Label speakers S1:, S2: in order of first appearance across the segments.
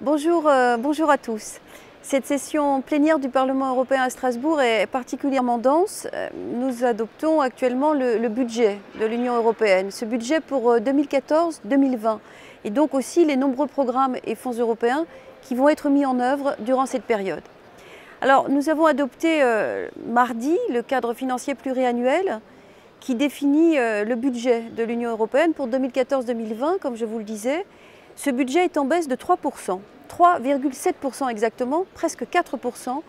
S1: Bonjour à tous. Cette session plénière du Parlement européen à Strasbourg est particulièrement dense. Nous adoptons actuellement le budget de l'Union européenne, ce budget pour 2014-2020 et donc aussi les nombreux programmes et fonds européens qui vont être mis en œuvre durant cette période. Alors, nous avons adopté mardi le cadre financier pluriannuel qui définit le budget de l'Union européenne pour 2014-2020, comme je vous le disais. Ce budget est en baisse de 3%, 3,7% exactement, presque 4%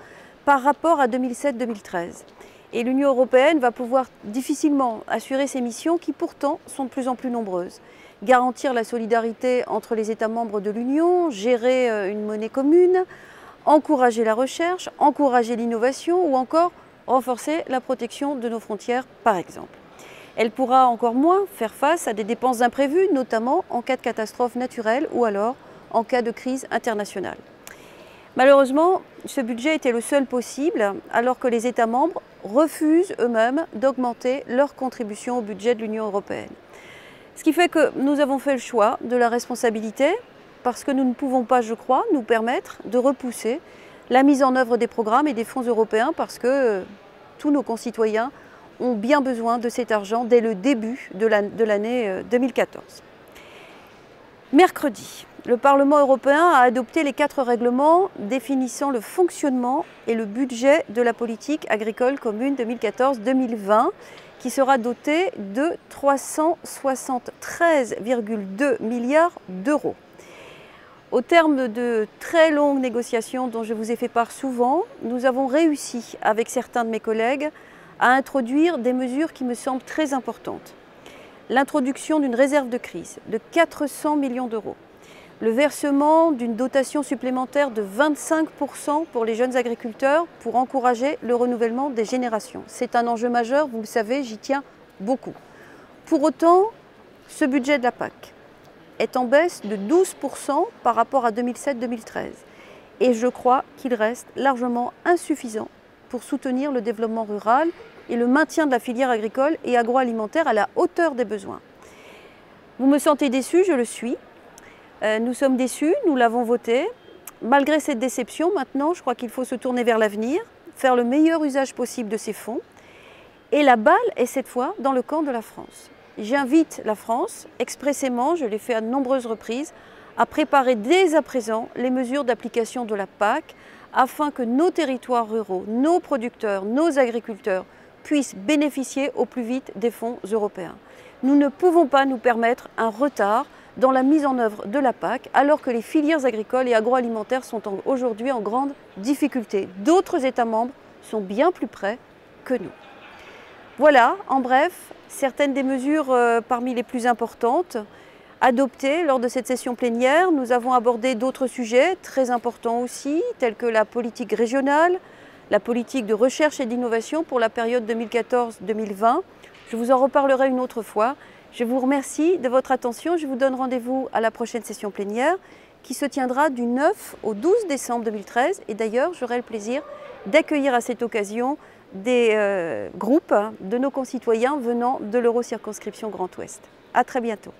S1: par rapport à 2007-2013. Et l'Union européenne va pouvoir difficilement assurer ses missions qui pourtant sont de plus en plus nombreuses. Garantir la solidarité entre les États membres de l'Union, gérer une monnaie commune, encourager la recherche, encourager l'innovation ou encore renforcer la protection de nos frontières par exemple. Elle pourra encore moins faire face à des dépenses imprévues, notamment en cas de catastrophe naturelle ou alors en cas de crise internationale. Malheureusement, ce budget était le seul possible alors que les États membres refusent eux-mêmes d'augmenter leur contribution au budget de l'Union européenne. Ce qui fait que nous avons fait le choix de la responsabilité parce que nous ne pouvons pas, je crois, nous permettre de repousser la mise en œuvre des programmes et des fonds européens parce que tous nos concitoyens ont bien besoin de cet argent dès le début de l'année 2014. Mercredi, le Parlement européen a adopté les 4 règlements définissant le fonctionnement et le budget de la politique agricole commune 2014-2020 qui sera doté de 373,2 milliards d'euros. Au terme de très longues négociations dont je vous ai fait part souvent, nous avons réussi avec certains de mes collègues à introduire des mesures qui me semblent très importantes. L'introduction d'une réserve de crise de 400 millions d'euros, le versement d'une dotation supplémentaire de 25% pour les jeunes agriculteurs pour encourager le renouvellement des générations. C'est un enjeu majeur, vous le savez, j'y tiens beaucoup. Pour autant, ce budget de la PAC est en baisse de 12% par rapport à 2007-2013 et je crois qu'il reste largement insuffisant pour soutenir le développement rural et le maintien de la filière agricole et agroalimentaire à la hauteur des besoins. Vous me sentez déçu, je le suis. Nous sommes déçus, nous l'avons voté. Malgré cette déception, maintenant, je crois qu'il faut se tourner vers l'avenir, faire le meilleur usage possible de ces fonds. Et la balle est cette fois dans le camp de la France. J'invite la France, expressément, je l'ai fait à de nombreuses reprises, à préparer dès à présent les mesures d'application de la PAC afin que nos territoires ruraux, nos producteurs, nos agriculteurs puissent bénéficier au plus vite des fonds européens. Nous ne pouvons pas nous permettre un retard dans la mise en œuvre de la PAC alors que les filières agricoles et agroalimentaires sont aujourd'hui en grande difficulté. D'autres États membres sont bien plus près que nous. Voilà, en bref, certaines des mesures parmi les plus importantes adoptées lors de cette session plénière. Nous avons abordé d'autres sujets très importants aussi, tels que la politique régionale, la politique de recherche et d'innovation pour la période 2014-2020. Je vous en reparlerai une autre fois. Je vous remercie de votre attention. Je vous donne rendez-vous à la prochaine session plénière qui se tiendra du 9 au 12 décembre 2013. Et d'ailleurs, j'aurai le plaisir d'accueillir à cette occasion des groupes de nos concitoyens venant de l'Eurocirconscription Grand Ouest. À très bientôt.